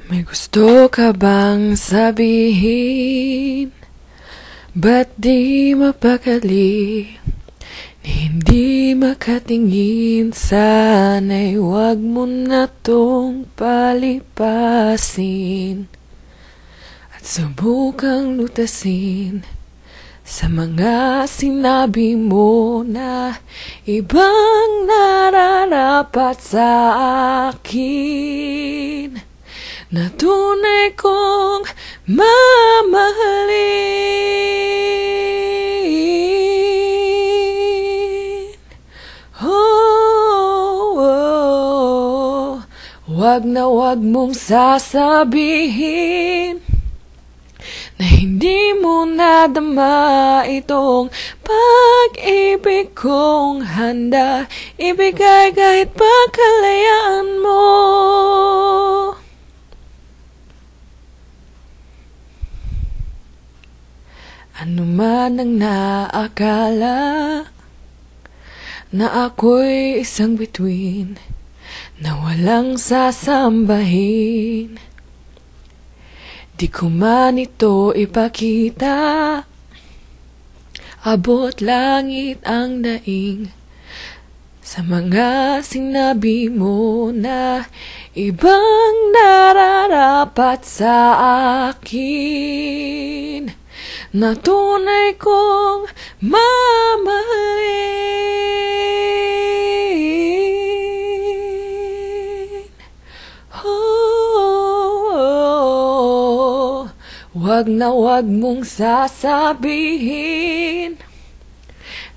May gusto ka bang sabihin? Ba't di mapakali? Hindi makatingin, sana'y wag mo na tong palipasin at subukang lutasin sa mga sinabi mo na ibang nararapat sa akin, na tunay kong mamahalin. Wag na wag mong sasabihin na hindi mo nadama itong pag-ibig kong handa ibigay kahit pa kalayaan mo. Ano man ang naakala na ako'y isang bituin na walang sasambahin, di ko man ito ipakita, abot langit ang daing sa mga sinabi mo na ibang nararapat sa akin, na tunay kong mamahalin. Wag na wag mong sasabihin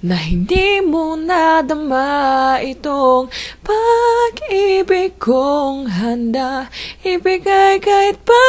na hindi mo nadama itong pag-ibig kong handa ibigay kahit pa